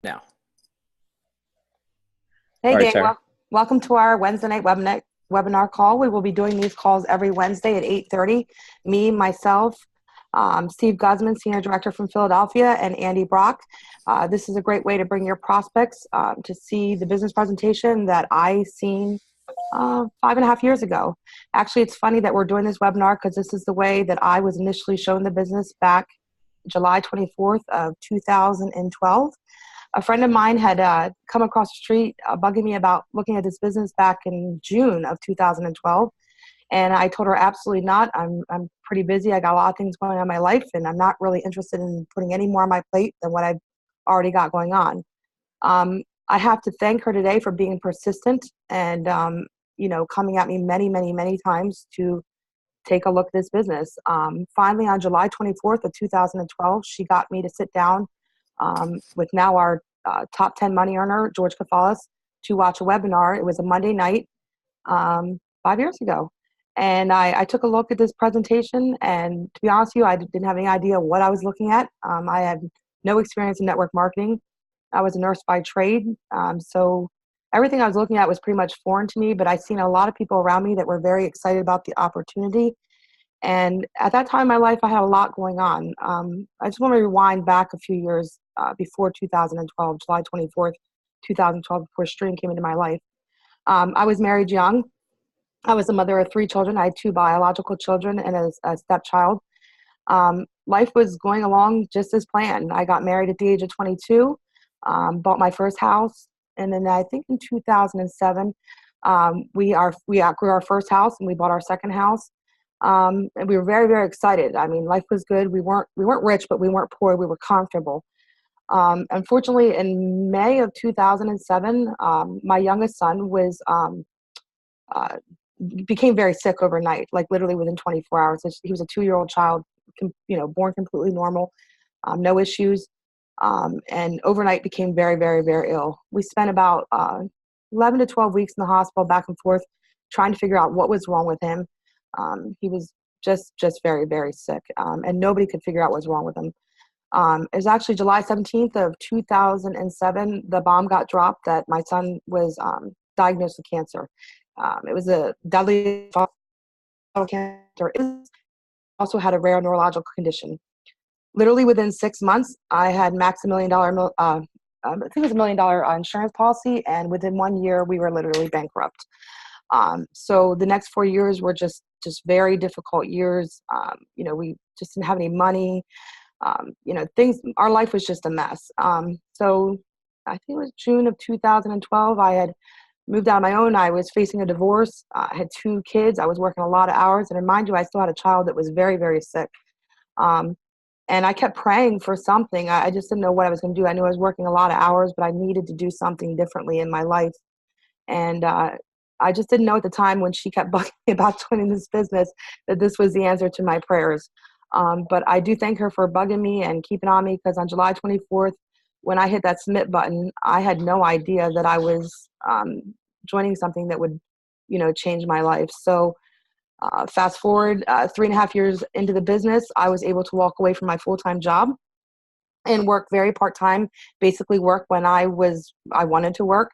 Now. Hey All right, gang, Tara. welcome to our Wednesday night webinar call. We will be doing these calls every Wednesday at 8:30. Me, myself, Steve Guzman, Senior Director from Philadelphia, and Andy Brock. This is a great way to bring your prospects to see the business presentation that I seen 5.5 years ago. Actually, it's funny that we're doing this webinar because this is the way that I was initially shown the business back July 24th of 2012. A friend of mine had come across the street bugging me about looking at this business back in June of 2012. And I told her absolutely not. I'm pretty busy. I got a lot of things going on in my life, and I'm not really interested in putting any more on my plate than what I've already got going on. I have to thank her today for being persistent and, coming at me many, many, many times to take a look at this business. Finally, on July 24th of 2012, she got me to sit down with now our top 10 money earner, George Kafalis, to watch a webinar. It was a Monday night 5 years ago. And I took a look at this presentation, and to be honest with you, I didn't have any idea what I was looking at. I had no experience in network marketing. I was a nurse by trade, so everything I was looking at was pretty much foreign to me, but I seen a lot of people around me that were very excited about the opportunity. And at that time in my life, I had a lot going on. I just want to rewind back a few years before 2012, July 24th, 2012, before Stream came into my life. I was married young. I was the mother of three children. I had two biological children and a stepchild. Life was going along just as planned. I got married at the age of 22, bought my first house, and then I think in 2007, we outgrew our first house and we bought our second house. And we were very, very excited. I mean, life was good. We weren't rich, but we weren't poor. We were comfortable. Unfortunately, in May of 2007, my youngest son uh, became very sick overnight, like literally within 24 hours. He was a 2-year-old child, born completely normal, no issues. And overnight became very, very, very ill. We spent about 11 to 12 weeks in the hospital, back and forth, trying to figure out what was wrong with him. He was just very, very sick, and nobody could figure out what was wrong with him. It was actually July 17th of 2007, the bomb got dropped that my son was diagnosed with cancer. It was a deadly cancer. It also had a rare neurological condition. Literally within 6 months, I had max $1 million, I think it was $1 million insurance policy, and within 1 year, we were literally bankrupt. So the next 4 years were just very difficult years. We just didn't have any money. Our life was just a mess. So I think it was June of 2012, I had moved out on my own. I was facing a divorce. I had two kids. I was working a lot of hours. And mind you, I still had a child that was very, very sick. And I kept praying for something. I just didn't know what I was going to do. I knew I was working a lot of hours, but I needed to do something differently in my life. And I just didn't know at the time, when she kept bugging me about joining this business, that this was the answer to my prayers. But I do thank her for bugging me and keeping on me, because on July 24th, when I hit that submit button, I had no idea that I was joining something that would, change my life. So fast forward 3.5 years into the business, I was able to walk away from my full-time job and work very part-time, basically work when I wanted to work.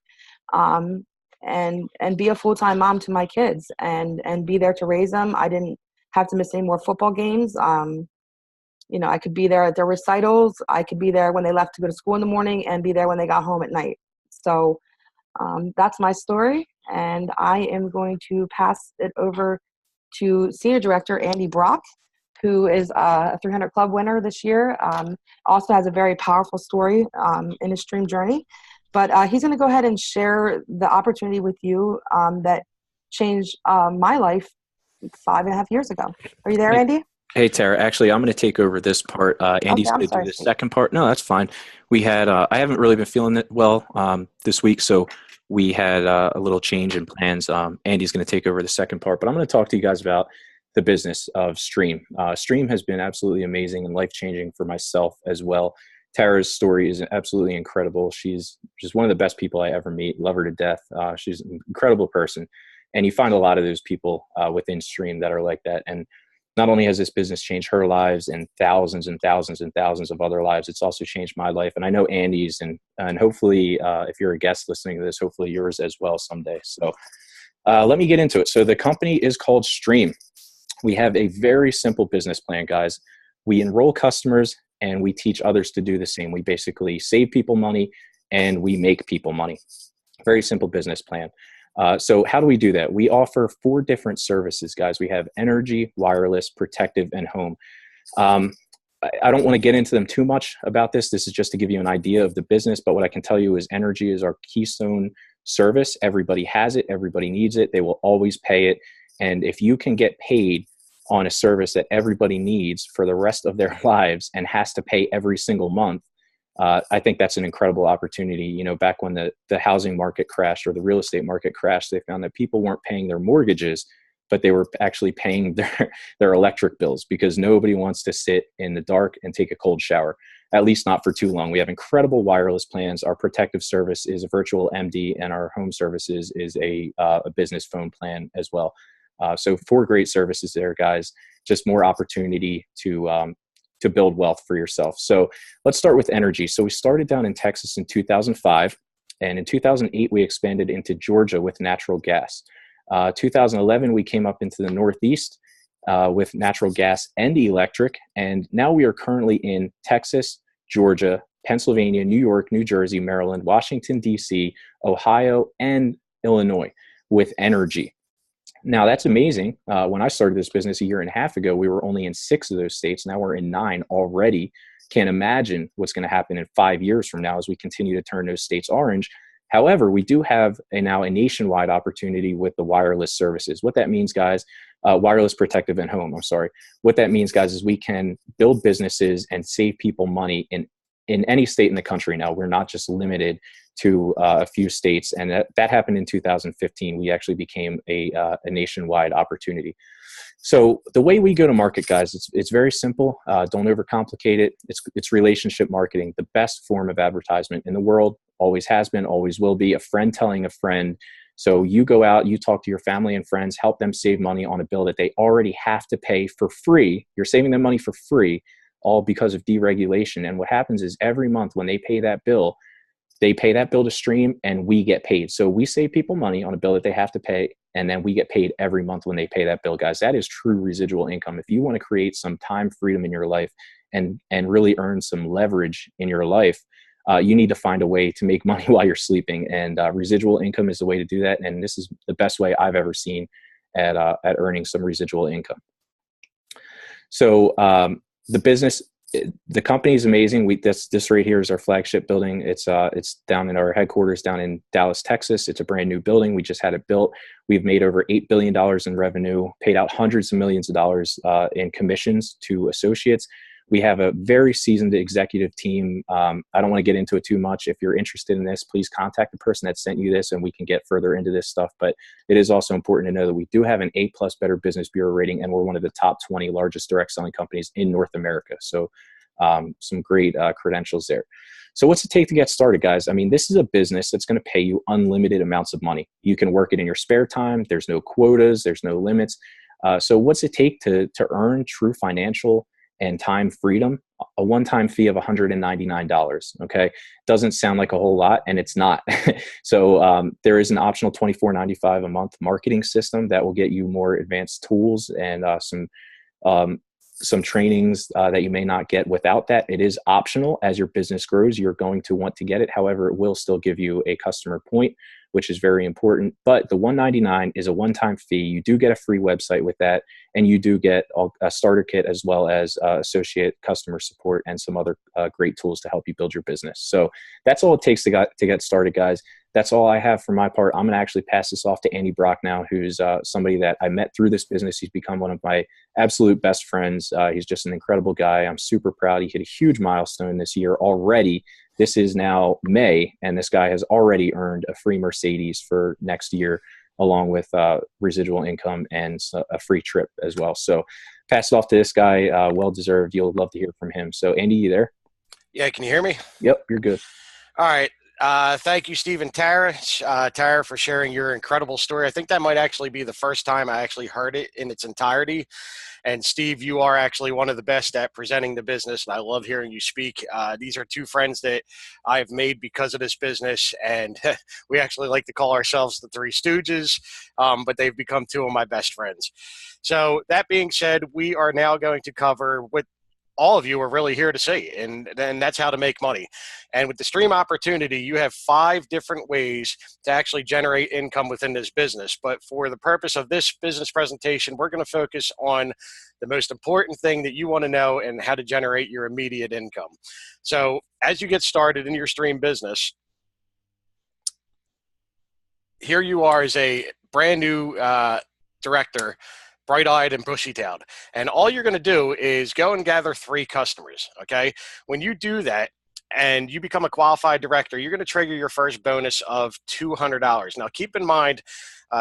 And be a full-time mom to my kids and be there to raise them. I didn't have to miss any more football games. I could be there at their recitals. I could be there when they left to go to school in the morning and be there when they got home at night. So that's my story. And I am going to pass it over to Senior Director Andy Brock, who is a 300 Club winner this year. Also has a very powerful story in his stream journey. But he's going to go ahead and share the opportunity with you that changed my life 5.5 years ago. Are you there, Hey, Andy? hey, Tara. Actually, I'm going to take over this part. Okay, Andy's I'm going to do sorry, the Steve. second part. No, that's fine. I haven't really been feeling it well this week, so we had a little change in plans. Andy's going to take over the second part, but I'm going to talk to you guys about the business of Stream. Stream has been absolutely amazing and life-changing for myself as well. Tara's story is absolutely incredible. She's just one of the best people I ever meet. Love her to death. She's an incredible person. And you find a lot of those people within Stream that are like that. And not only has this business changed her lives and thousands and thousands and thousands of other lives, it's also changed my life. And I know Andy's, and hopefully, if you're a guest listening to this, hopefully yours as well someday. So let me get into it. So the company is called Stream. We have a very simple business plan, guys. We enroll customers and we teach others to do the same. We basically save people money and we make people money. Very simple business plan. So how do we do that? We offer 4 different services, guys. We have energy, wireless, protective, and home. I don't want to get into them too much about this. This is just to give you an idea of the business. But what I can tell you is energy is our keystone service. Everybody has it. Everybody needs it. They will always pay it. And if you can get paid on a service that everybody needs for the rest of their lives and has to pay every single month, I think that's an incredible opportunity. You know, back when the housing market crashed or the real estate market crashed, they found that people weren't paying their mortgages, but they were actually paying their electric bills, because nobody wants to sit in the dark and take a cold shower, at least not for too long. We have incredible wireless plans. Our protective service is a virtual MD, and our home services is a business phone plan as well. So 4 great services there, guys. Just more opportunity to build wealth for yourself. So let's start with energy. So we started down in Texas in 2005, and in 2008 we expanded into Georgia with natural gas. 2011 we came up into the Northeast with natural gas and electric, and now we are currently in Texas, Georgia, Pennsylvania, New York, New Jersey, Maryland, Washington, D.C., Ohio, and Illinois with energy. Now, that's amazing. When I started this business a year and a half ago, we were only in 6 of those states. Now we're in 9 already. Can't imagine what's going to happen in 5 years from now as we continue to turn those states orange. However, we do have now a nationwide opportunity with the wireless services. What that means, guys, wireless, protective, and home, I'm sorry. What that means, guys, is we can build businesses and save people money in any state in the country now. We're not just limited to a few states, and that happened in 2015. We actually became a nationwide opportunity. So the way we go to market, guys, it's very simple. Don't overcomplicate it. It's relationship marketing, the best form of advertisement in the world. Always has been, always will be. A friend telling a friend. So you go out, you talk to your family and friends, help them save money on a bill that they already have to pay for free. You're saving them money for free, all because of deregulation. And what happens is every month when they pay that bill, they pay that bill to Stream and we get paid. So we save people money on a bill that they have to pay, and then we get paid every month when they pay that bill, guys. That is true residual income. If you want to create some time freedom in your life and really earn some leverage in your life, you need to find a way to make money while you're sleeping. And residual income is the way to do that. And this is the best way I've ever seen at earning some residual income. So the business, the company is amazing. This right here is our flagship building. It's down in our headquarters down in Dallas, Texas. It's a brand new building. We just had it built. We've made over $8 billion in revenue, paid out hundreds of millions of dollars in commissions to associates. We have a very seasoned executive team. I don't want to get into it too much. If you're interested in this, please contact the person that sent you this and we can get further into this stuff. But it is also important to know that we do have an A+ Better Business Bureau rating, and we're one of the top 20 largest direct selling companies in North America. So some great credentials there. So what's it take to get started, guys? I mean, this is a business that's going to pay you unlimited amounts of money. You can work it in your spare time. There's no quotas. There's no limits. So what's it take to earn true financial and time freedom? A one-time fee of $199. Okay. Doesn't sound like a whole lot, and it's not. So there is an optional $24.95 a month marketing system that will get you more advanced tools and some trainings that you may not get without that. It is optional. As your business grows, you're going to want to get it. However, it will still give you a customer point, which is very important. But the $199 is a one-time fee. You do get a free website with that, and you do get a starter kit as well as associate customer support and some other great tools to help you build your business. So that's all it takes to get started, guys. That's all I have for my part. I'm going to actually pass this off to Andy Brock now, who's somebody that I met through this business. He's become one of my absolute best friends. He's just an incredible guy. I'm super proud. He hit a huge milestone this year already. This is now May, and this guy has already earned a free Mercedes for next year, along with residual income and a free trip as well. So pass it off to this guy. Well-deserved. You'll love to hear from him. So Andy, you there? Yeah, can you hear me? Yep, you're good. All right. Thank you, Steve and Tara. Tara, for sharing your incredible story. I think that might actually be the first time I actually heard it in its entirety. And Steve, you are actually one of the best at presenting the business, and I love hearing you speak. These are two friends that I have made because of this business, and we actually like to call ourselves the Three Stooges, but they've become two of my best friends. So that being said, we are now going to cover what all of you are really here to see, and then that's how to make money. And with the stream opportunity, you have 5 different ways to actually generate income within this business. But for the purpose of this business presentation, we're going to focus on the most important thing that you want to know and how to generate your immediate income. So as you get started in your stream business, here you are as a brand new director, bright-eyed and bushy-tailed. And all you're going to do is go and gather 3 customers, okay? When you do that and you become a qualified director, you're going to trigger your first bonus of $200. Now, keep in mind,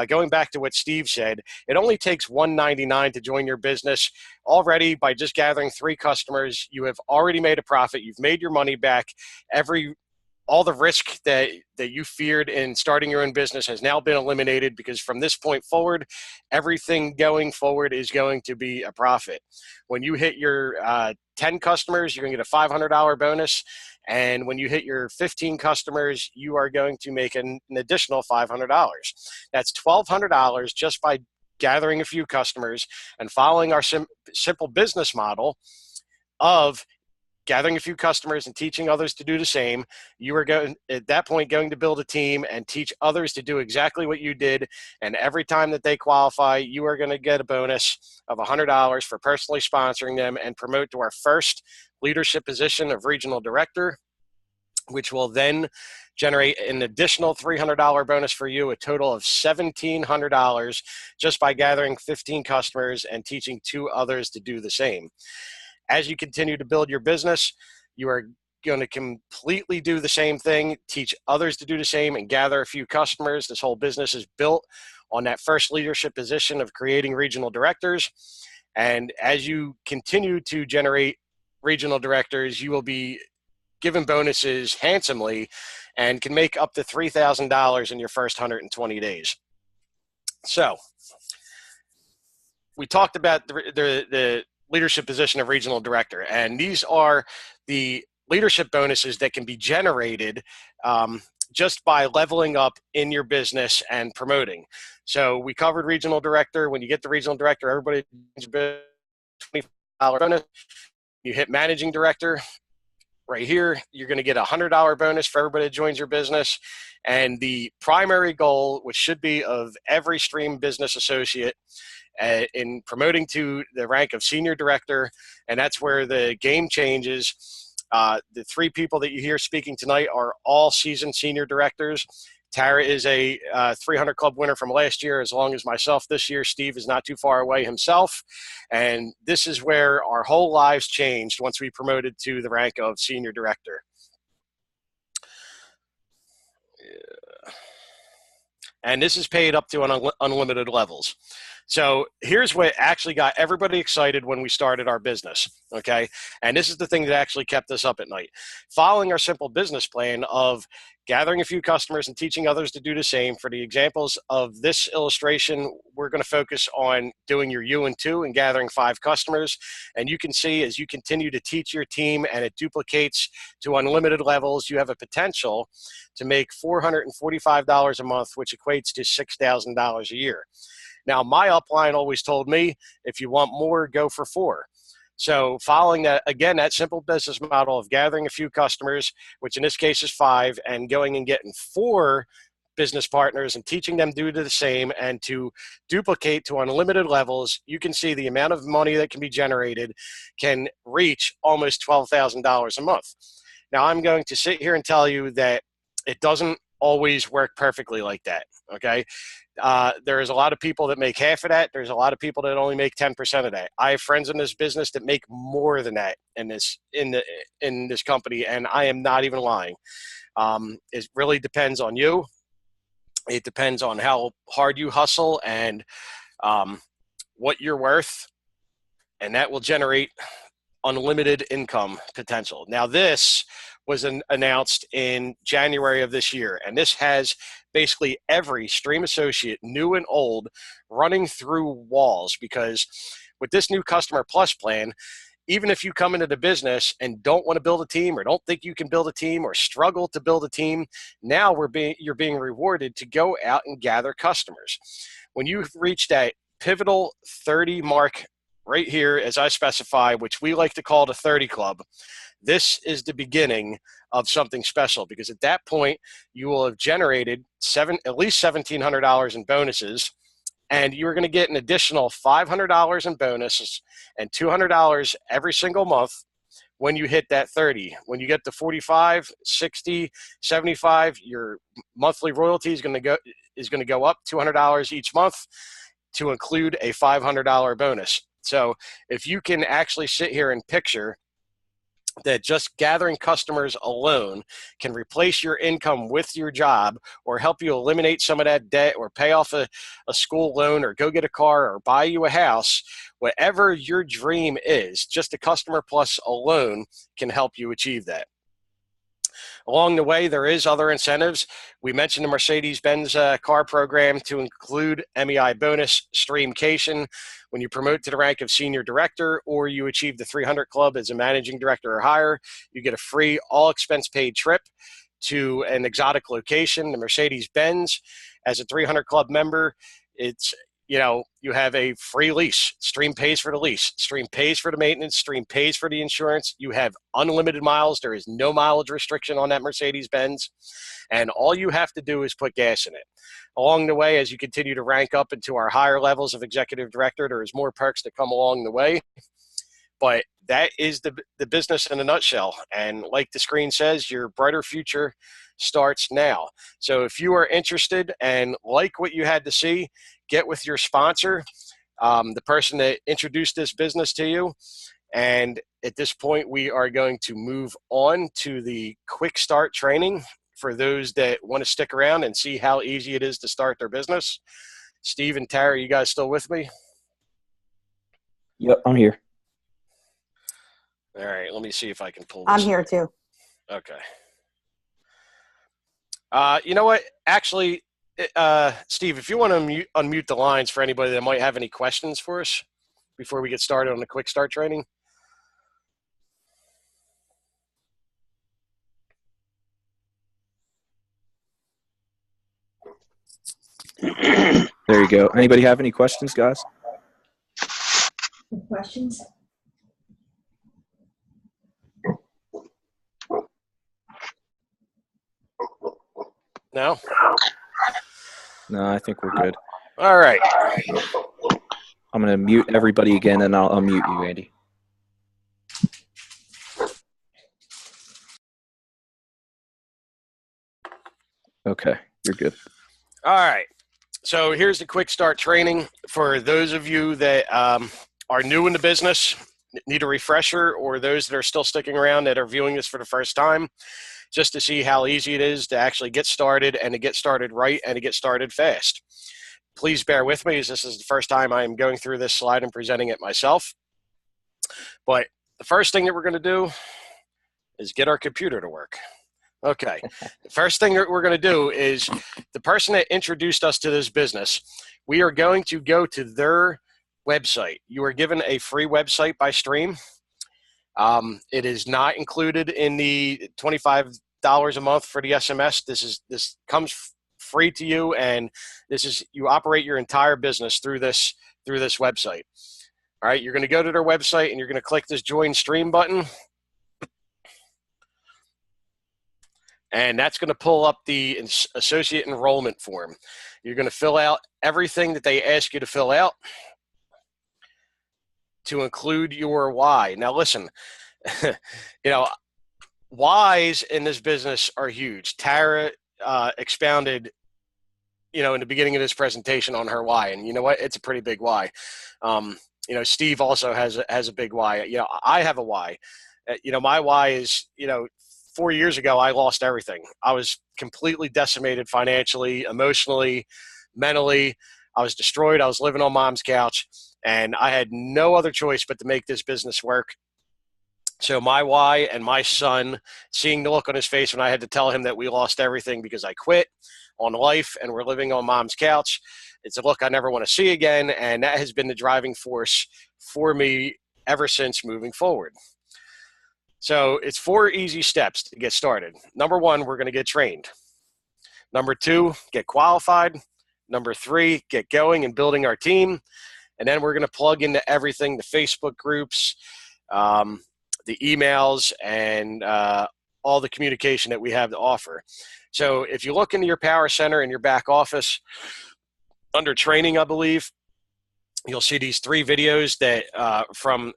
going back to what Steve said, it only takes $199 to join your business. Already, by just gathering 3 customers, you have already made a profit. You've made your money back. All the risk that you feared in starting your own business has now been eliminated, because from this point forward, everything going forward is going to be a profit. When you hit your 10 customers, you're going to get a $500 bonus. And when you hit your 15 customers, you are going to make an additional $500. That's $1,200 just by gathering a few customers and following our simple business model of gathering a few customers and teaching others to do the same. You are going at that point going to build a team and teach others to do exactly what you did. And every time that they qualify, you are going to get a bonus of $100 for personally sponsoring them and promote to our first leadership position of regional director, which will then generate an additional $300 bonus for you, a total of $1,700 just by gathering 15 customers and teaching 2 others to do the same. As you continue to build your business, you are going to completely do the same thing, teach others to do the same, and gather a few customers. This whole business is built on that first leadership position of creating regional directors. And as you continue to generate regional directors, you will be given bonuses handsomely and can make up to $3,000 in your first 120 days. So we talked about the leadership position of regional director, and these are the leadership bonuses that can be generated just by leveling up in your business and promoting. So we covered regional director. When you get the regional director, everybody $25 bonus. You hit managing director. Right here, you're going to get a $100 bonus for everybody that joins your business. And the primary goal, which should be of every stream business associate, in promoting to the rank of senior director, and that's where the game changes. The 3 people that you hear speaking tonight are all seasoned senior directors. Tara is a 300 Club winner from last year, as long as myself this year. Steve is not too far away himself. And this is where our whole lives changed once we promoted to the rank of senior director. And this is paid up to unlimited levels. So here's what actually got everybody excited when we started our business, okay? And this is the thing that actually kept us up at night. Following our simple business plan of gathering a few customers and teaching others to do the same. For the examples of this illustration, we're going to focus on doing your U and 2 and gathering 5 customers. And you can see as you continue to teach your team and it duplicates to unlimited levels, you have a potential to make $445 a month, which equates to $6,000 a year. Now, my upline always told me, if you want more, go for 4. So following that, again, that simple business model of gathering a few customers, which in this case is 5, and going and getting 4 business partners and teaching them to do the same and to duplicate to unlimited levels, you can see the amount of money that can be generated can reach almost $12,000 a month. Now, I'm going to sit here and tell you that it doesn't always work perfectly like that, okay? There's a lot of people that make half of that. There's a lot of people that only make 10% of that. I have friends in this business that make more than that in this company, and I am not even lying. It really depends on you. It depends on how hard you hustle and what you're worth, and that will generate unlimited income potential. Now, this was announced in January of this year. And this has basically every stream associate, new and old, running through walls, because with this new Customer Plus plan, even if you come into the business and don't want to build a team or don't think you can build a team or struggle to build a team, now you're being rewarded to go out and gather customers. When you've reached that pivotal 30 mark right here, as I specify, which we like to call the 30 Club, this is the beginning of something special, because at that point you will have generated at least $1,700 in bonuses, and you're going to get an additional $500 in bonuses and $200 every single month when you hit that 30. When you get to 45, 60, 75, your monthly royalty is going to go up $200 each month to include a $500 bonus. So if you can actually sit here and picture that just gathering customers alone can replace your income with your job, or help you eliminate some of that debt, or pay off a school loan, or go get a car, or buy you a house, whatever your dream is, just the Customer Plus alone can help you achieve that. Along the way, there is other incentives. We mentioned the Mercedes-Benz car program to include MEI bonus, streamcation. When you promote to the rank of senior director, or you achieve the 300 Club as a managing director or higher, you get a free all-expense-paid trip to an exotic location. The Mercedes-Benz, as a 300 Club member, it's, you have a free lease. Stream pays for the lease. Stream pays for the maintenance. Stream pays for the insurance. You have unlimited miles. There is no mileage restriction on that Mercedes-Benz. And all you have to do is put gas in it. Along the way, as you continue to rank up into our higher levels of executive director, there is more perks that come along the way. But that is the business in a nutshell. And like the screen says, your brighter future starts now. So if you are interested and like what you had to see, get with your sponsor, the person that introduced this business to you. And at this point, we are going to move on to the quick start training for those that want to stick around and see how easy it is to start their business. Steve and Tara, you guys still with me? Yep, I'm here. All right, let me see if I can pull this. I'm here too. Okay. You know what? Actually, Steve, if you want to unmute the lines for anybody that might have any questions for us before we get started on the quick start training. There you go. Anybody have any questions, guys? Questions? No? No, I think we're good. All right. I'm going to mute everybody again, and I'll unmute you, Andy. Okay, you're good. All right. So here's the quick start training for those of you that are new in the business, need a refresher, or those that are still sticking around that are viewing this for the first time, just to see how easy it is to actually get started, and to get started right, and to get started fast. Please bear with me, as this is the first time I am going through this slide and presenting it myself. But the first thing that we're going to do is get our computer to work. Okay. The first thing that we're going to do is, the person that introduced us to this business, we are going to go to their website. You are given a free website by Stream. It is not included in the $25 a month for the SMS. This comes free to you, and you operate your entire business through this website. All right, you're going to go to their website, and you're going to click this Join Stream button. And that's going to pull up the associate enrollment form. You're going to fill out everything that they ask you to fill out, to include your why. Now, listen, whys in this business are huge. Tara expounded, in the beginning of this presentation on her why, and you know what? It's a pretty big why. Steve also has a big why. I have a why. My why is, 4 years ago, I lost everything. I was completely decimated financially, emotionally, mentally. I was destroyed. I was living on mom's couch, and I had no other choice but to make this business work. So my why and my son, seeing the look on his face when I had to tell him that we lost everything because I quit on life and we're living on mom's couch, it's a look I never want to see again. And that has been the driving force for me ever since moving forward. So it's 4 easy steps to get started. Number 1, we're going to get trained. Number 2, get qualified. Number 3, get going and building our team. And then we're going to plug into everything, the Facebook groups, the emails, and all the communication that we have to offer. So if you look into your power center in your back office, under training, I believe, you'll see these 3 videos that from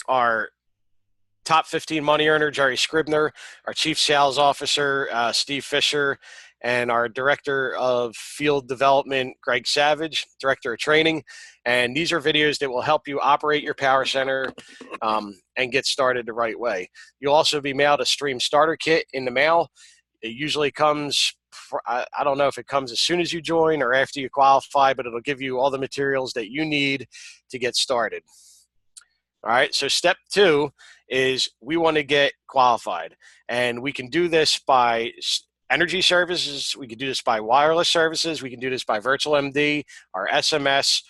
our top 15 money earner, Jerry Scribner, our chief sales officer, Steve Fisher, and our director of field development, Greg Savage, director of training. And these are videos that will help you operate your power center and get started the right way. You'll also be mailed a Stream Starter Kit in the mail. It usually comes, I don't know if it comes as soon as you join or after you qualify, but it'll give you all the materials that you need to get started. All right, so step 2 is we want to get qualified. And we can do this by energy services. We can do this by wireless services. We can do this by virtual MD, our SMS.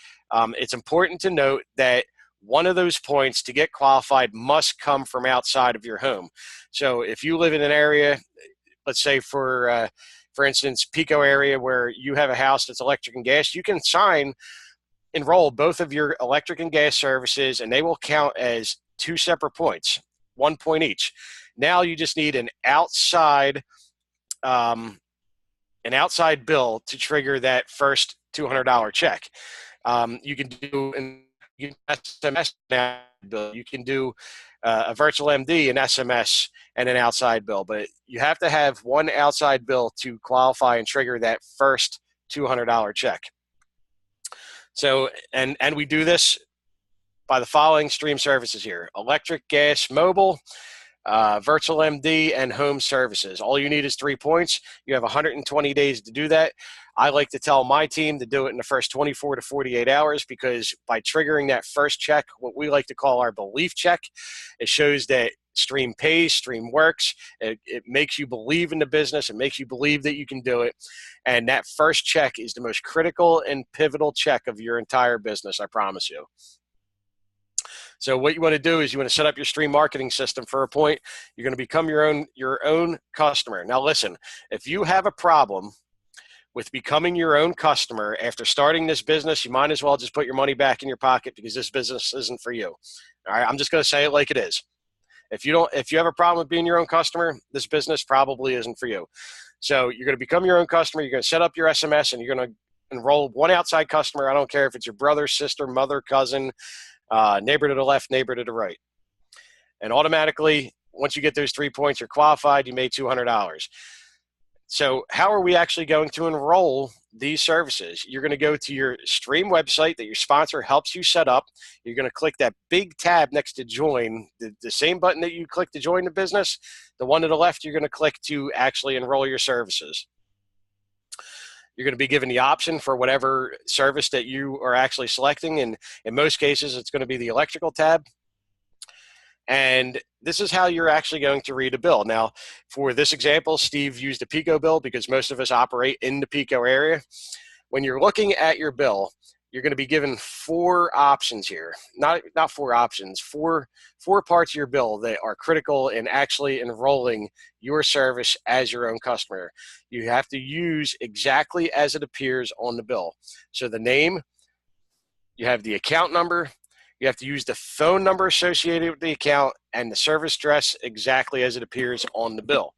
It's important to note that one of those points to get qualified must come from outside of your home. So if you live in an area, let's say for instance, Pico area where you have a house that's electric and gas, you can enroll both of your electric and gas services, and they will count as 2 separate points, 1 point each. Now you just need an outside bill to trigger that first $200 check. You can do an SMS bill. You can do a virtual MD, an SMS, and an outside bill. But you have to have one outside bill to qualify and trigger that first $200 check. So, and we do this by the following stream services here: electric, gas, mobile, virtual MD, and home services. All you need is 3 points. You have 120 days to do that. I like to tell my team to do it in the first 24 to 48 hours, because by triggering that first check, what we like to call our belief check, it shows that Stream pays, Stream works. It makes you believe in the business. It makes you believe that you can do it. And that first check is the most critical and pivotal check of your entire business, I promise you. So what you want to do is you want to set up your stream marketing system for a point. You're going to become your own customer. Now listen, if you have a problem with becoming your own customer after starting this business, you might as well just put your money back in your pocket, because this business isn't for you. All right, I'm just going to say it like it is. If you have a problem with being your own customer, this business probably isn't for you. So you're going to become your own customer. You're going to set up your SMS, and you're going to enroll one outside customer. I don't care if it's your brother, sister, mother, cousin, neighbor to the left, neighbor to the right. And automatically, once you get those 3 points, you're qualified. You made $200. So how are we actually going to enroll these services? You're going to go to your Stream website that your sponsor helps you set up. You're going to click that big tab next to join, the same button that you click to join the business. The one to the left, you're going to click to actually enroll your services. You're going to be given the option for whatever service that you are actually selecting. And in most cases, it's going to be the electrical tab. And this is how you're actually going to read a bill. Now, for this example, Steve used a Pico bill because most of us operate in the Pico area. When you're looking at your bill, you're going to be given 4 options here. Not 4 options, four parts of your bill that are critical in actually enrolling your service as your own customer. You have to use exactly as it appears on the bill. So the name, you have the account number, you have to use the phone number associated with the account, and the service address exactly as it appears on the bill.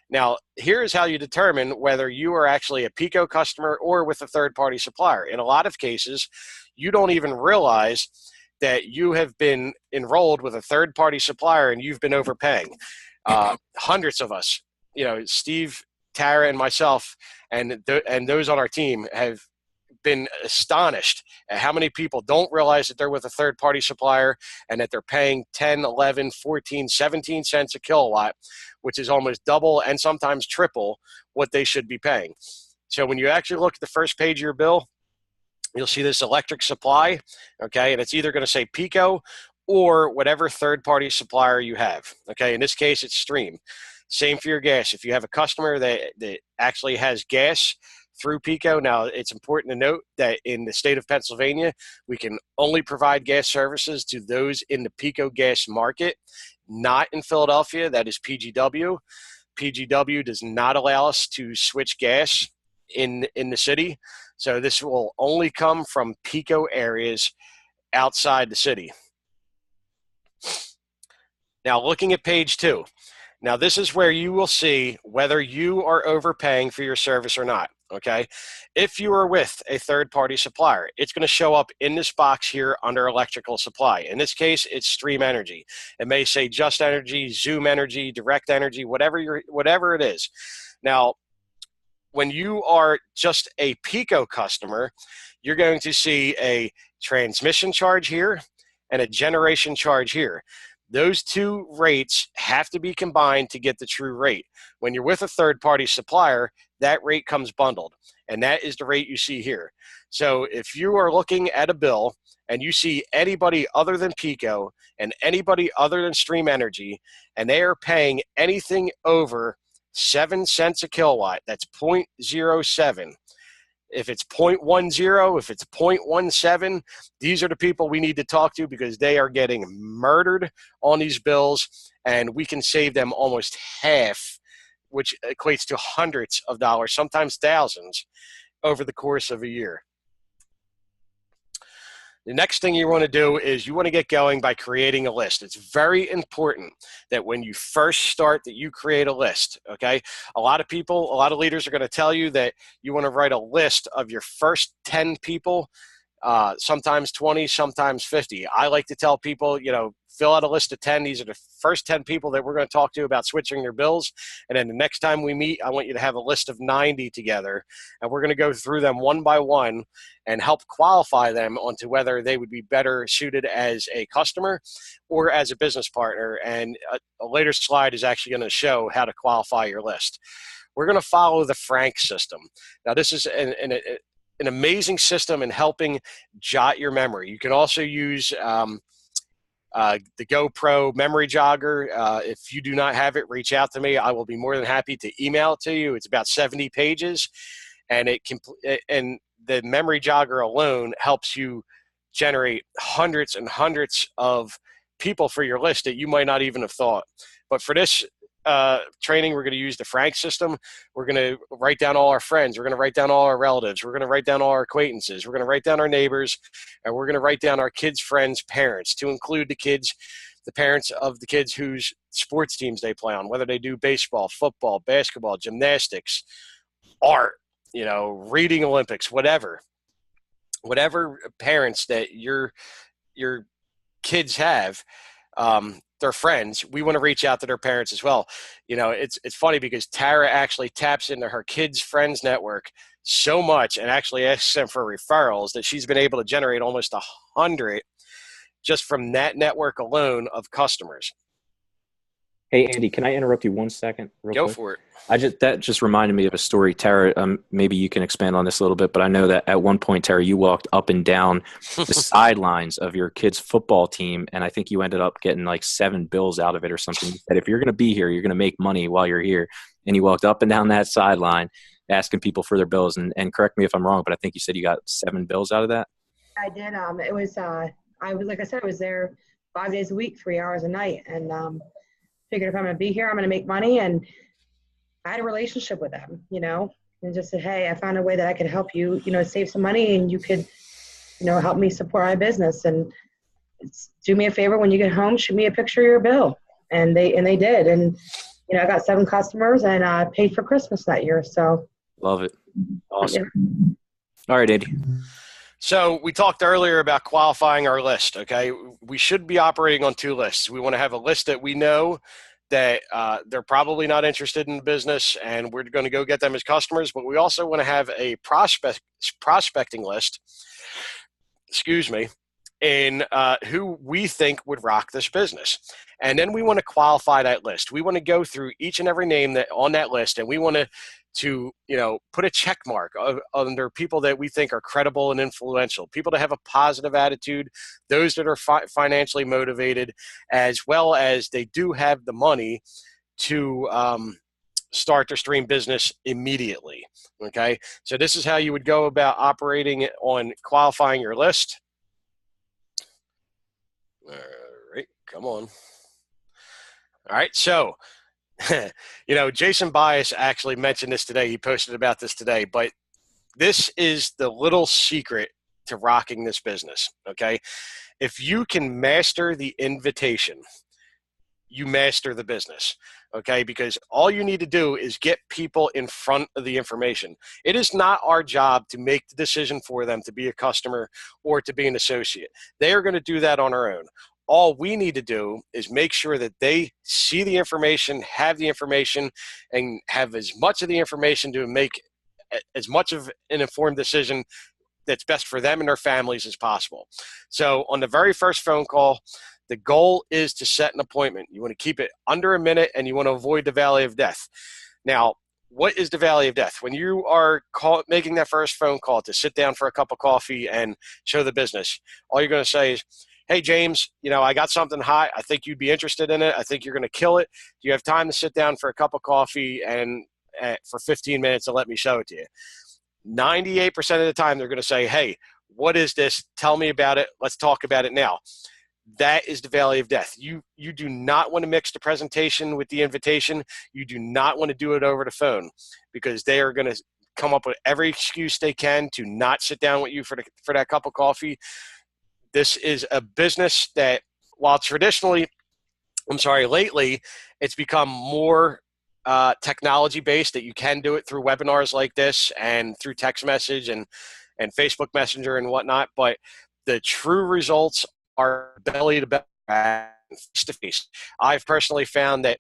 Now, here's how you determine whether you are actually a Pico customer or with a third-party supplier. In a lot of cases, you don't even realize that you have been enrolled with a third-party supplier and you've been overpaying. Hundreds of us, Steve, Tara, and myself, and those on our team have been astonished at how many people don't realize that they're with a third-party supplier and that they're paying 10, 11, 14, 17 cents a kilowatt, which is almost double and sometimes triple what they should be paying. So when you actually look at the first page of your bill, you'll see this electric supply, okay, and it's either going to say Pico or whatever third-party supplier you have. Okay, in this case, it's Stream. Same for your gas. If you have a customer that actually has gas through Pico, now it's important to note that in the state of Pennsylvania, we can only provide gas services to those in the Pico gas market, not in Philadelphia. That is PGW. PGW does not allow us to switch gas in the city. So this will only come from Pico areas outside the city. Now, looking at page 2. Now, this is where you will see whether you are overpaying for your service or not, okay? If you are with a third-party supplier, it's going to show up in this box here under electrical supply. In this case, it's Stream Energy. It may say Just Energy, Zoom Energy, Direct Energy, whatever it is. Now, when you are just a Pico customer, you're going to see a transmission charge here and a generation charge here. Those two rates have to be combined to get the true rate. When you're with a third-party supplier, that rate comes bundled, and that is the rate you see here. So if you are looking at a bill and you see anybody other than Pico and anybody other than Stream Energy, and they are paying anything over 7 cents a kilowatt, that's 0.07. If it's 0.10, if it's 0.17, these are the people we need to talk to because they are getting murdered on these bills, and we can save them almost half, which equates to hundreds of dollars, sometimes thousands, over the course of a year. The next thing you want to do is you want to get going by creating a list. It's very important that when you first start that you create a list, okay? A lot of people, a lot of leaders are going to tell you that you want to write a list of your first 10 people, sometimes 20, sometimes 50. I like to tell people, fill out a list of 10. These are the first 10 people that we're going to talk to about switching their bills. And then the next time we meet, I want you to have a list of 90 together. And we're going to go through them one by one and help qualify them onto whether they would be better suited as a customer or as a business partner. And a later slide is actually going to show how to qualify your list. We're going to follow the Frank system. Now, this is an amazing system in helping jot your memory. You can also use the GoPro memory jogger. If you do not have it, reach out to me. I will be more than happy to email it to you. It's about 70 pages, and and the memory jogger alone helps you generate hundreds and hundreds of people for your list that you might not even have thought. But for this training, we're going to use the Frank system. We're going to write down all our friends. We're going to write down all our relatives. We're going to write down all our acquaintances. We're going to write down our neighbors, and we're going to write down our kids' friends' parents to include the parents of the kids whose sports teams they play on, whether they do baseball, football, basketball, gymnastics, art, reading Olympics, whatever parents that your kids have, their friends, we want to reach out to their parents as well. It's funny because Tara actually taps into her kids' friends network so much and actually asks them for referrals that she's been able to generate almost 100 just from that network alone of customers. Hey, Andy, can I interrupt you 1 second? Go Quick? for it. That just reminded me of a story. Tara, maybe you can expand on this a little bit, but I know that at one point, Tara, you walked up and down the sidelines of your kids' football team, and I think you ended up getting like 7 bills out of it or something. You said, if you're going to be here, you're going to make money while you're here. And you walked up and down that sideline asking people for their bills. And correct me if I'm wrong, but I think you said you got 7 bills out of that? I did. It was, like I said, I was there 5 days a week, 3 hours a night, and figured if I'm going to be here, I'm going to make money. And I had a relationship with them, and just said, hey, I found a way that I could help you, save some money, and you could, help me support my business. And do me a favor, when you get home, shoot me a picture of your bill. And they did. And, I got 7 customers and I paid for Christmas that year. So love it. Awesome. Yeah. All right, Andy. So we talked earlier about qualifying our list, okay? We should be operating on 2 lists. We want to have a list that we know that they're probably not interested in the business and we're going to go get them as customers, but we also want to have a prospecting list, in who we think would rock this business. And then we want to qualify that list. We want to go through each and every name that on that list, and we want to to, put a check mark under people that we think are credible and influential, people that have a positive attitude, those that are financially motivated, as well as they do have the money to start their stream business immediately. Okay, so this is how you would go about operating on qualifying your list. All right, come on. All right, so Jason Bias actually mentioned this today. He posted about this today, but this is the little secret to rocking this business. Okay, if you can master the invitation, you master the business. Okay, because all you need to do is get people in front of the information. It is not our job to make the decision for them to be a customer or to be an associate. They are going to do that on their own. All we need to do is make sure that they see the information, have the information, and have as much of the information to make as much of an informed decision that's best for them and their families as possible. So on the very first phone call, the goal is to set an appointment. You want to keep it under a minute, and you want to avoid the valley of death. Now, what is the valley of death? When you are making that first phone call to sit down for a cup of coffee and show the business, all you're going to say is, hey, James, I got something hot. I think you'd be interested in it. I think you're going to kill it. Do you have time to sit down for a cup of coffee and for 15 minutes and let me show it to you? 98% of the time, they're going to say, hey, what is this? Tell me about it. Let's talk about it now. That is the valley of death. You do not want to mix the presentation with the invitation. You do not want to do it over the phone, because they are going to come up with every excuse they can to not sit down with you for that cup of coffee. This is a business that, while lately, it's become more technology based, that you can do it through webinars like this and through text message and Facebook Messenger and whatnot. But the true results are belly to belly, face to face. I've personally found that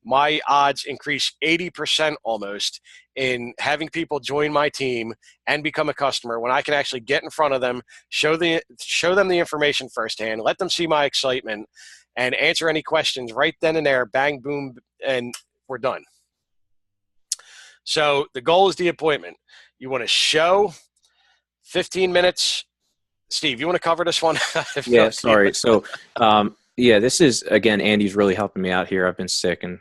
my odds increase 80% almost in having people join my team and become a customer when I can actually get in front of them, show them the information firsthand, let them see my excitement, and answer any questions right then and there. Bang, boom, and we're done. So the goal is the appointment. You want to show 15 minutes. Steve, you want to cover this one? Yeah, sorry. So, this is, again, Andy's really helping me out here. I've been sick, and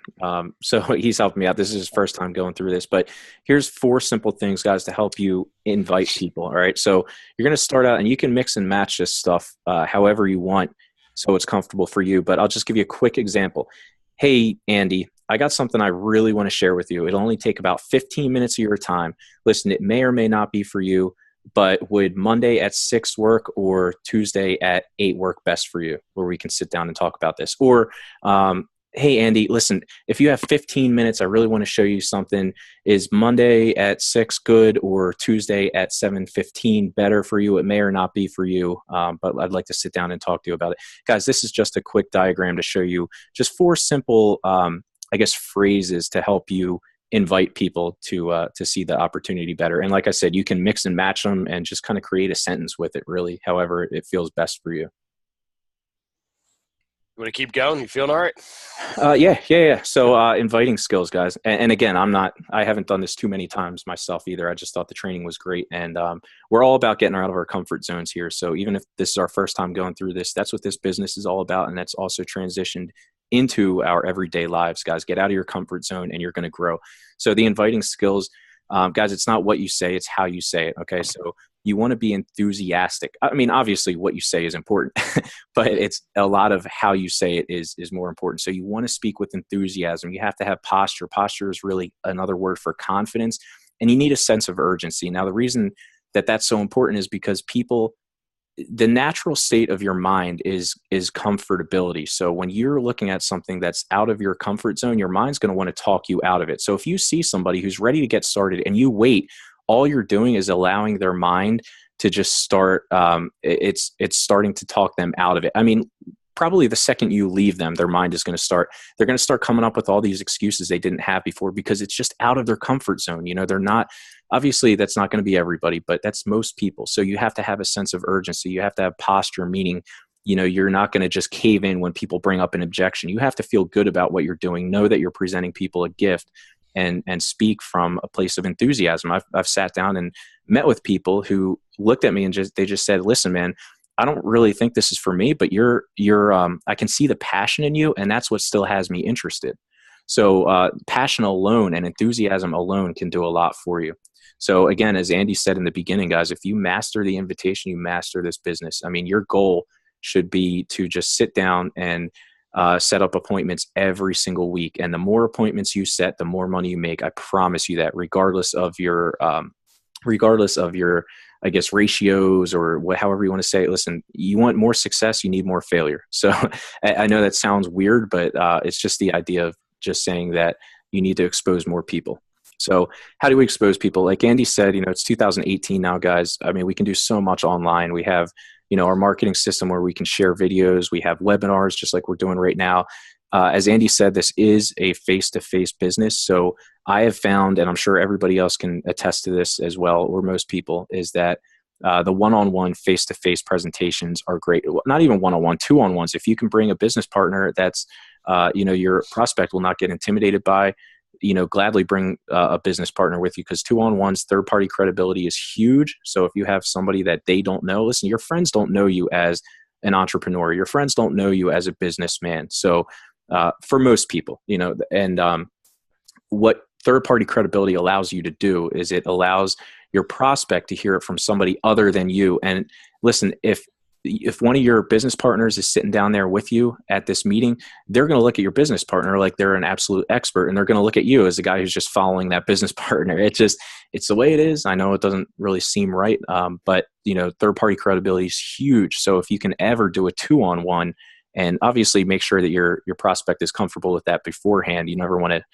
so he's helping me out. This is his first time going through this. But here's 4 simple things, guys, to help you invite people, all right? So you're going to start out, and you can mix and match this stuff however you want so it's comfortable for you. But I'll just give you a quick example. Hey, Andy, I got something I really want to share with you. It'll only take about 15 minutes of your time. Listen, it may or may not be for you, but would Monday at 6 work, or Tuesday at 8 work best for you, where we can sit down and talk about this? Or, hey, Andy, listen, if you have 15 minutes, I really want to show you something. Is Monday at 6 good, or Tuesday at 7:15 better for you? It may or not be for you, but I'd like to sit down and talk to you about it. Guys, this is just a quick diagram to show you just 4 simple, phrases to help you invite people to see the opportunity better. And like I said, you can mix and match them and just kind of create a sentence with it, really, however it feels best for you. You want to keep going? You feeling all right? Yeah. So inviting skills, guys. And again, I haven't done this too many times myself either. I just thought the training was great. And we're all about getting out of our comfort zones here. So even if this is our first time going through this, that's what this business is all about. And that's also transitioned into our everyday lives, guys. Get out of your comfort zone and you're going to grow. So the inviting skills, guys, it's not what you say, it's how you say it. Okay. So you want to be enthusiastic. I mean, obviously what you say is important, but it's a lot of how you say it is more important. So you want to speak with enthusiasm. You have to have posture. Posture is really another word for confidence, and you need a sense of urgency. Now, the reason that that's so important is because the natural state of your mind is comfortability. So when you're looking at something that's out of your comfort zone, your mind's going to want to talk you out of it. So if you see somebody who's ready to get started and you wait, all you're doing is allowing their mind to just start. It's starting to talk them out of it. I mean, probably the second you leave them, their mind is going to start. They're going to start coming up with all these excuses they didn't have before because it's just out of their comfort zone. They're not. Obviously, that's not going to be everybody, but that's most people. So you have to have a sense of urgency. You have to have posture, meaning, you're not going to just cave in when people bring up an objection. You have to feel good about what you're doing. Know that you're presenting people a gift. and speak from a place of enthusiasm. I've sat down and met with people who looked at me and they just said, listen, man, I don't really think this is for me, but I can see the passion in you, and that's what still has me interested. So passion alone and enthusiasm alone can do a lot for you. So again, as Andy said in the beginning, guys, if you master the invitation, you master this business. I mean, your goal should be to just sit down and set up appointments every single week. And the more appointments you set, the more money you make. I promise you that, regardless of your, I guess, ratios or however you want to say it. Listen, you want more success, you need more failure. So I know that sounds weird, but it's just the idea of just saying that you need to expose more people. So how do we expose people? Like Andy said, it's 2018 now, guys. I mean, we can do so much online. We have, our marketing system where we can share videos. We have webinars just like we're doing right now. As Andy said, this is a face-to-face business. So I have found, and I'm sure everybody else can attest to this as well, or most people, is that the one-on-one face-to-face presentations are great. Not even one-on-one, two-on-ones. If you can bring a business partner that's, your prospect will not get intimidated by, gladly bring a business partner with you, because two-on-ones, third-party credibility is huge. So if you have somebody that they don't know, listen, your friends don't know you as an entrepreneur. Your friends don't know you as a businessman. So for most people, what third-party credibility allows you to do is it allows your prospect to hear it from somebody other than you. And listen, if one of your business partners is sitting down there with you at this meeting, they're going to look at your business partner like they're an absolute expert, and they're going to look at you as the guy who's just following that business partner. It's the way it is. I know it doesn't really seem right, but third-party credibility is huge. So if you can ever do a two-on-one, and obviously make sure that your prospect is comfortable with that beforehand. You never want to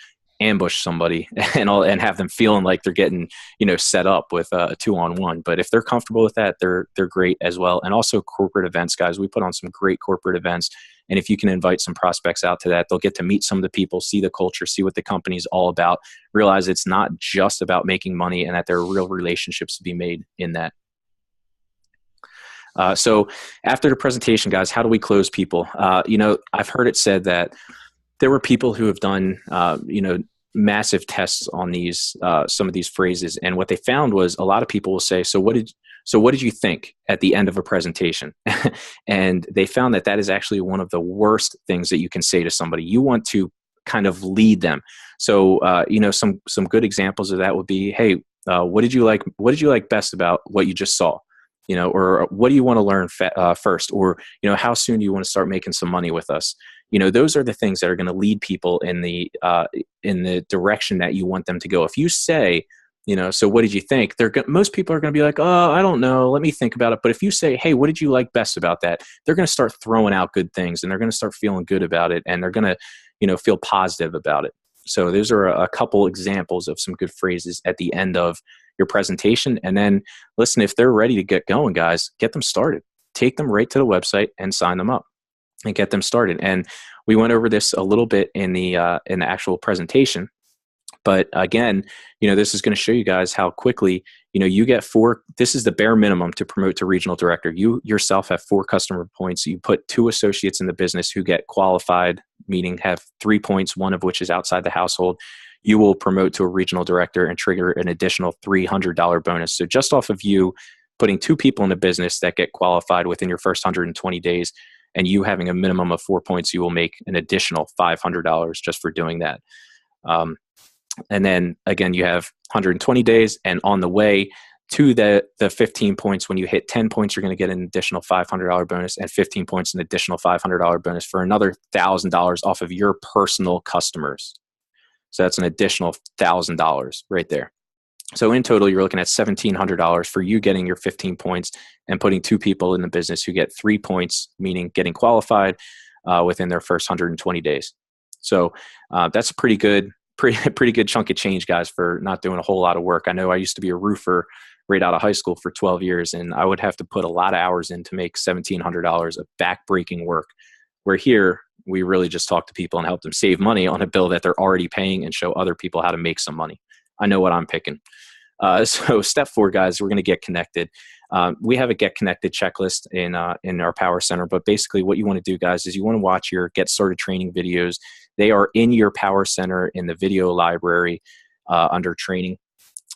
ambush somebody and have them feeling like they're getting, set up with a two-on-one. But if they're comfortable with that, they're great as well. And also corporate events, guys. We put on some great corporate events. And if you can invite some prospects out to that, they'll get to meet some of the people, see the culture, see what the company's all about, realize it's not just about making money, and that there are real relationships to be made in that. So after the presentation, guys, how do we close people? I've heard it said that there were people who have done, massive tests on these, some of these phrases. And what they found was a lot of people will say, so what did you think at the end of a presentation? And they found that is actually one of the worst things that you can say to somebody. You want to kind of lead them. So, some good examples of that would be, hey, what did you like best about what you just saw? Or what do you want to learn first? Or, how soon do you want to start making some money with us? Those are the things that are going to lead people in the direction that you want them to go. If you say, so what did you think? Most people are going to be like, oh, I don't know. Let me think about it. But if you say, hey, what did you like best about that? They're going to start throwing out good things, and they're going to start feeling good about it. And they're going to, feel positive about it. So those are a couple examples of some good phrases at the end of your presentation. And then listen, if they're ready to get going, guys, get them started. Take them right to the website and sign them up and get them started. And we went over this a little bit in the actual presentation. But again, this is going to show you guys how quickly, you get this is the bare minimum to promote to regional director. You yourself have 4 customer points. You put 2 associates in the business who get qualified, meaning have 3 points, one of which is outside the household. You will promote to a regional director and trigger an additional $300 bonus. So just off of you putting 2 people in the business that get qualified within your first 120 days, and you having a minimum of 4 points, you will make an additional $500 just for doing that. And then again, you have 120 days, and on the way to the 15 points, when you hit 10 points, you're going to get an additional $500 bonus, and 15 points, an additional $500 bonus for another $1,000 off of your personal customers. So that's an additional $1,000 right there. So in total, you're looking at $1,700 for you getting your 15 points and putting 2 people in the business who get 3 points, meaning getting qualified within their first 120 days. So that's a pretty good chunk of change, guys, for not doing a whole lot of work. I know I used to be a roofer right out of high school for 12 years, and I would have to put a lot of hours in to make $1,700 of back-breaking work, where here we really just talk to people and help them save money on a bill that they're already paying and show other people how to make some money. I know what I'm picking. So step 4, guys, we're going to get connected. We have a get connected checklist in our Power Center, but basically what you want to do, guys, is you want to watch your get started training videos. They are in your power center in the video library under training.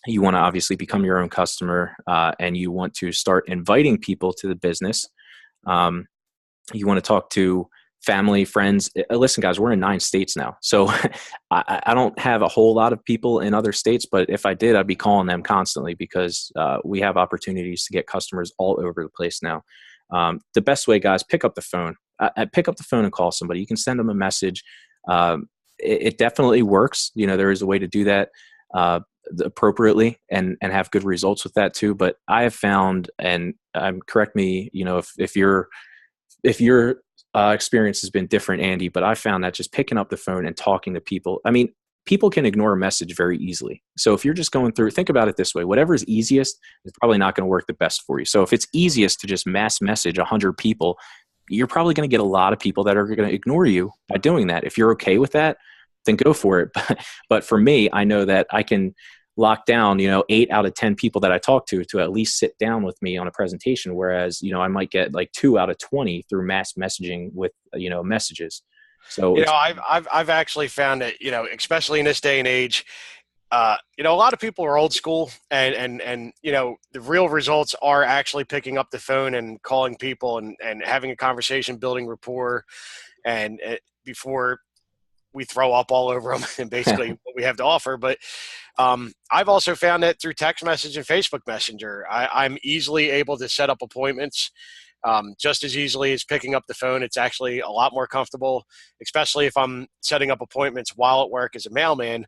You want to obviously become your own customer, and you want to start inviting people to the business. You want to talk to family, friends. Listen, guys, we're in 9 states now. So I don't have a whole lot of people in other states, but if I did, I'd be calling them constantly because we have opportunities to get customers all over the place now. The best way, guys, pick up the phone. Pick up the phone and call somebody. You can send them a message. It definitely works. There is a way to do that appropriately and have good results with that too. But I have found, and correct me, if your experience has been different, Andy, but I found that just picking up the phone and talking to people, people can ignore a message very easily. So if you're just going through, think about it this way, whatever is easiest is probably not going to work the best for you. So if it's easiest to just mass message 100 people, you're probably going to get a lot of people that are going to ignore you by doing that. If you're okay with that, then go for it. But for me, I know that I can lock down, 8 out of 10 people that I talk to at least sit down with me on a presentation. Whereas, I might get like 2 out of 20 through mass messaging with, messages. So, I've actually found that, especially in this day and age, a lot of people are old school and the real results are actually picking up the phone and calling people and having a conversation, building rapport, and before we throw up all over them and basically what we have to offer. But I've also found that through text message and Facebook Messenger, I'm easily able to set up appointments just as easily as picking up the phone. It's actually a lot more comfortable, especially if I'm setting up appointments while at work as a mailman.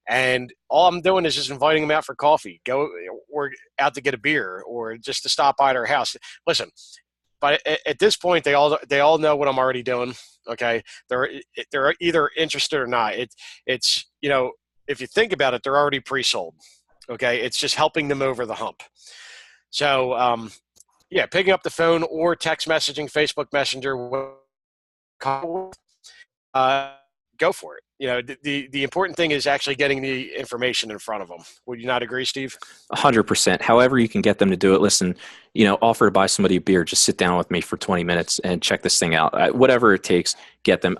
And all I'm doing is just inviting them out for coffee, or out to get a beer, or just to stop by their house. Listen, but at this point, they all know what I'm already doing. Okay, they're either interested or not. It's if you think about it, they're already pre-sold. Okay, it's just helping them over the hump. So picking up the phone or text messaging, Facebook Messenger, go for it. The important thing is actually getting the information in front of them. Would you not agree, Steve? 100%. However you can get them to do it. Listen, offer to buy somebody a beer. Just sit down with me for 20 minutes and check this thing out. Whatever it takes, get them.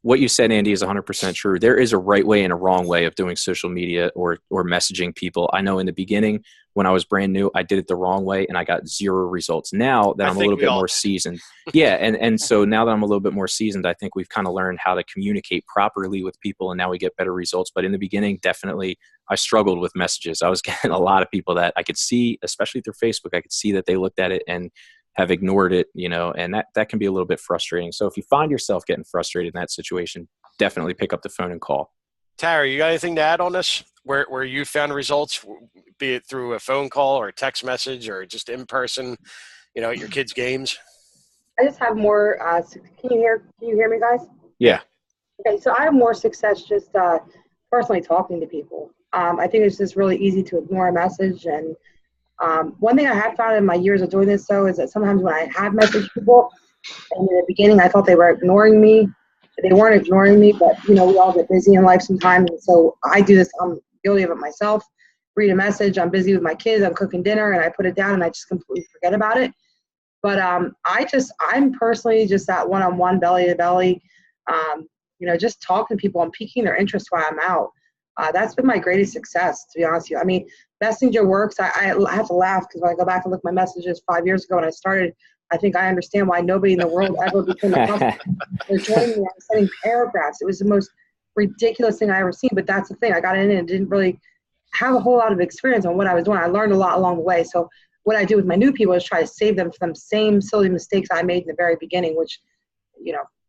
What you said, Andy, is 100% true. There is a right way and a wrong way of doing social media or messaging people. I know in the beginning, when I was brand new, I did it the wrong way and I got 0 results. Now that I'm a little bit more seasoned. Yeah. And so now that I'm a little bit more seasoned, I think we've kind of learned how to communicate properly with people and now we get better results. But in the beginning, definitely I struggled with messages. I was getting a lot of people that I could see, especially through Facebook, I could see that they looked at it and have ignored it, and that can be a little bit frustrating. So if you find yourself getting frustrated in that situation, definitely pick up the phone and call. Tara, you got anything to add on this? Where you found results, be it through a phone call or a text message or just in person, at your kids' games? I just have more. Can you hear me, guys? Yeah. Okay, so I have more success just personally talking to people. I think it's just really easy to ignore a message. And one thing I have found in my years of doing this, though, is that sometimes when I have messaged people, and in the beginning I thought they were ignoring me. They weren't ignoring me, but we all get busy in life sometimes. And so I do this. I'm guilty of it myself. Read a message. I'm busy with my kids. I'm cooking dinner, and I put it down, and I just completely forget about it. But I'm personally just that one-on-one, belly to belly. Just talking to people and piquing their interest while I'm out. That's been my greatest success, to be honest with you. Messenger works. I have to laugh because when I go back and look at my messages 5 years ago when I started, I think I understand why nobody in the world ever became a customer. They're joining me. I'm sending paragraphs. It was the most ridiculous thing I ever seen. But that's the thing. I got in and didn't really have a whole lot of experience on what I was doing. I learned a lot along the way. So what I do with my new people is try to save them from the same silly mistakes I made in the very beginning, which,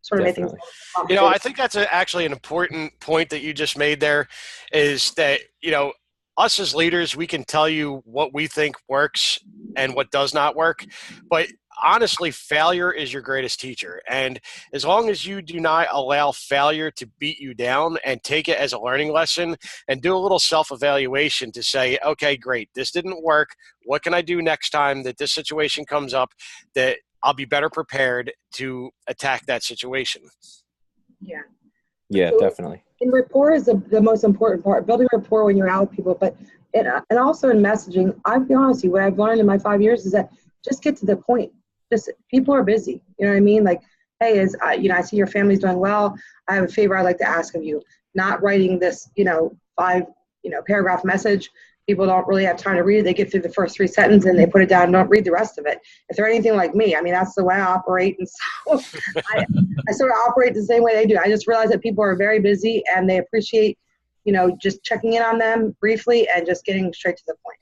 sort of made things complicated. I think that's actually an important point that you just made there, is that, us as leaders, we can tell you what we think works and what does not work. But honestly, failure is your greatest teacher. And as long as you do not allow failure to beat you down and take it as a learning lesson and do a little self-evaluation to say, okay, great, this didn't work. What can I do next time that this situation comes up that I'll be better prepared to attack that situation? Yeah. Yeah, So, definitely. And rapport is the most important part, building rapport when you're out with people. But and also in messaging, I'll be honest with you, what I've learned in my 5 years is that just get to the point. Just people are busy. You know what I mean? Like, hey, I see your family's doing well. I have a favor I'd like to ask of you. Not writing this, 5, paragraph message. People don't really have time to read it. They get through the first 3 sentences and they put it down and don't read the rest of it. If they're anything like me, I mean, that's the way I operate. And so I sort of operate the same way they do. I just realize that people are very busy and they appreciate, just checking in on them briefly and just getting straight to the point.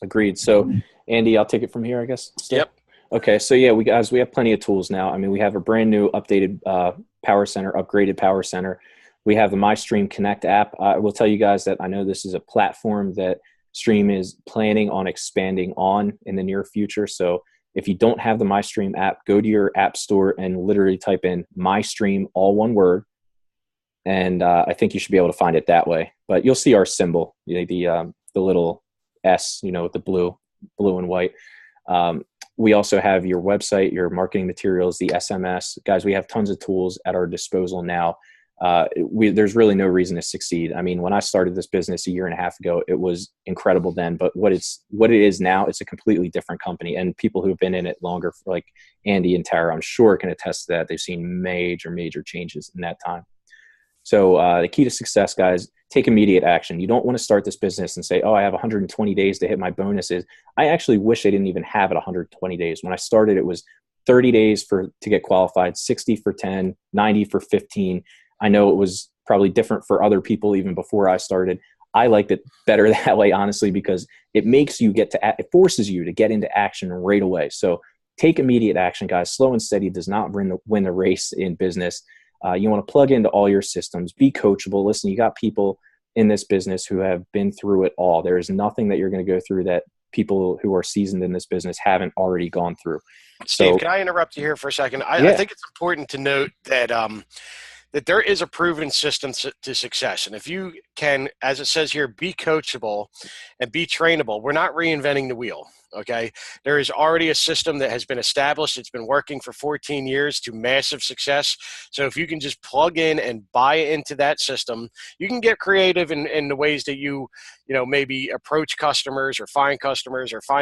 Agreed. So, Andy, I'll take it from here, I guess. Still? Yep. Okay. So, yeah, we have plenty of tools now. I mean, we have a brand new updated Power Center, upgraded Power Center. We have the MyStream Connect app. I will tell you guys that I know this is a platform that Stream is planning on expanding on in the near future. So if you don't have the MyStream app, go to your app store and literally type in MyStream, all one word. And I think you should be able to find it that way. But you'll see our symbol, the little S, with the blue and white. We also have your website, your marketing materials, the SMS. Guys, we have tons of tools at our disposal now. There's really no reason to succeed. I mean, when I started this business a year and a half ago, it was incredible then, but what it is now, it's a completely different company. And people who've been in it longer, like Andy and Tara, I'm sure can attest to that. They've seen major changes in that time. So the key to success, guys, take immediate action. You don't want to start this business and say, oh, I have 120 days to hit my bonuses. I actually wish I didn't even have it 120 days. When I started, it was 30 days to get qualified, 60 for 10, 90 for 15. I know it was probably different for other people even before I started. I liked it better that way, honestly, because it makes you it forces you to get into action right away. So take immediate action, guys. Slow and steady does not win the race in business. You want to plug into all your systems, be coachable. Listen, you got people in this business who have been through it all. There is nothing that you're going to go through that people who are seasoned in this business haven't already gone through. Steve, can I interrupt you here for a second? I think it's important to note that that there is a proven system to success. And if you can, as it says here, be coachable and be trainable, we're not reinventing the wheel, okay? There is already a system that has been established. It's been working for 14 years to massive success. So if you can just plug in and buy into that system, you can get creative in the ways that you maybe approach customers or find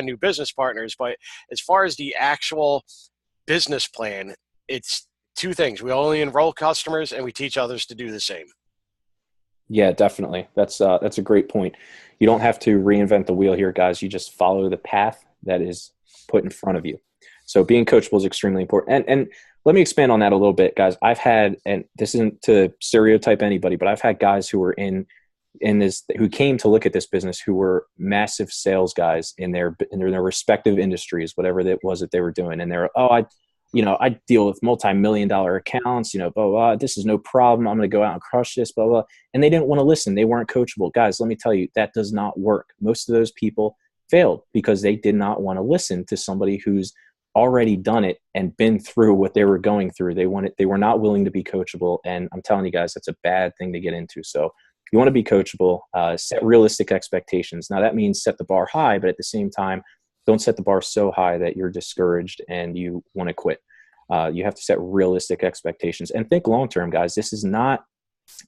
new business partners. But as far as the actual business plan, it's 2 things. We only enroll customers and we teach others to do the same. Yeah, definitely. That's a great point. You don't have to reinvent the wheel here, guys. You just follow the path that is put in front of you. So being coachable is extremely important. And let me expand on that a little bit, guys. I've had, and this isn't to stereotype anybody, but I've had guys who were in this, who came to look at this business, who were massive sales guys in their respective industries, whatever it was that they were doing. And they're, I deal with multi-million-dollar accounts, blah, blah, this is no problem. I'm going to go out and crush this, blah, blah. And they didn't want to listen. They weren't coachable. Guys, let me tell you, that does not work. Most of those people failed because they did not want to listen to somebody who's already done it and been through what they were going through. They were not willing to be coachable. And I'm telling you guys, that's a bad thing to get into. So you want to be coachable, set realistic expectations. Now that means set the bar high, but at the same time, don't set the bar so high that you're discouraged and you want to quit. You have to set realistic expectations and think long-term, guys. This is not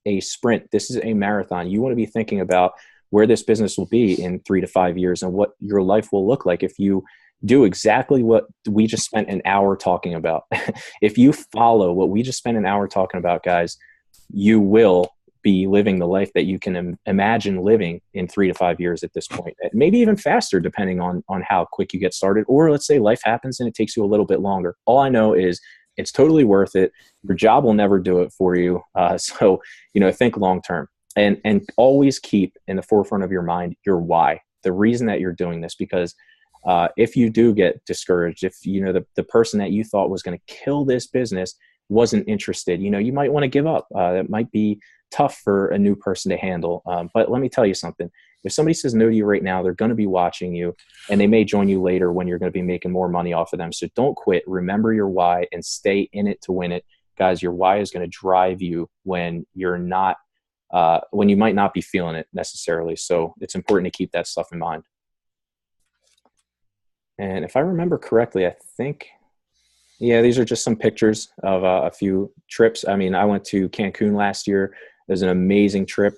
a sprint. This is a marathon. You want to be thinking about where this business will be in 3 to 5 years and what your life will look like if you do exactly what we just spent an hour talking about. If you follow what we just spent an hour talking about, guys, you will be living the life that you can imagine living in 3 to 5 years at this point. Maybe even faster, depending on how quick you get started. Or let's say life happens and it takes you a little bit longer. All I know is it's totally worth it. Your job will never do it for you. So think long term and always keep in the forefront of your mind your why, the reason that you're doing this. Because if you do get discouraged, if the person that you thought was going to kill this business wasn't interested, you might want to give up. It might be tough for a new person to handle. But let me tell you something. If somebody says no to you right now, they're going to be watching you and they may join you later when you're going to be making more money off of them. So don't quit. Remember your why and stay in it to win it. Guys, your why is going to drive you when you're not, when you might not be feeling it necessarily. So it's important to keep that stuff in mind. And if I remember correctly, I think, these are just some pictures of a few trips. I mean, I went to Cancun last year. It was an amazing trip.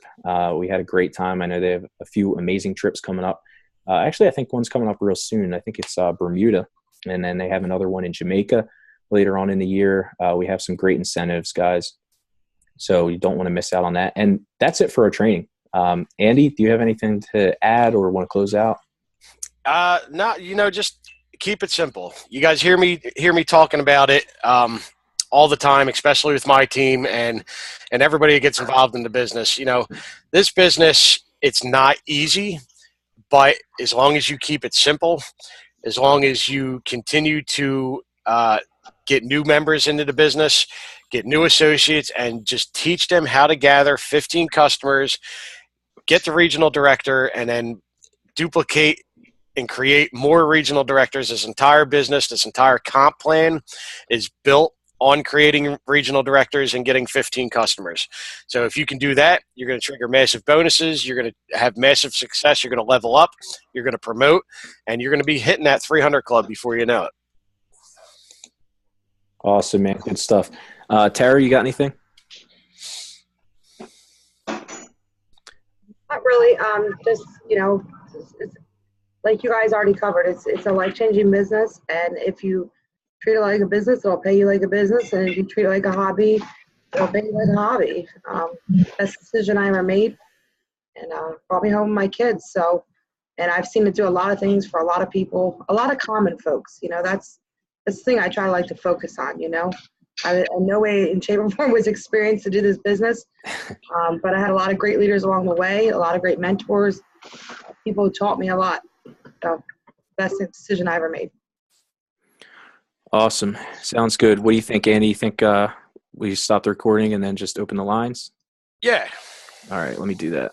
We had a great time. I know they have a few amazing trips coming up. Actually, I think one's coming up real soon. I think it's Bermuda. And then they have another one in Jamaica, later on in the year. We have some great incentives, guys. So you don't want to miss out on that. And that's it for our training. Andy, do you have anything to add or want to close out? No, just keep it simple. You guys hear me talking about it all the time, especially with my team and everybody that gets involved in the business. This business, it's not easy, but as long as you keep it simple, as long as you continue to get new members into the business, get new associates, and just teach them how to gather 15 customers, get the regional director, and then duplicate and create more regional directors. This entire business, this entire comp plan is built on creating regional directors and getting 15 customers. So if you can do that, you're going to trigger massive bonuses. You're going to have massive success. You're going to level up. You're going to promote, and you're going to be hitting that 300 club before you know it. Awesome, man. Good stuff. Tara, you got anything? Not really. Just, it's, like you guys already covered, it's a life-changing business, and if you treat it like a business, it'll pay you like a business, and if you treat it like a hobby, it'll pay you like a hobby. Best decision I ever made, and brought me home with my kids. So, and I've seen it do a lot of things for a lot of people, a lot of common folks. That's the thing I try to like to focus on. I in no way in shape or form was experienced to do this business, but I had a lot of great leaders along the way, a lot of great mentors, people who taught me a lot. So, best decision I ever made. Awesome. Sounds good. What do you think, Andy? You think we stop the recording and then just open the lines? Yeah. All right, let me do that.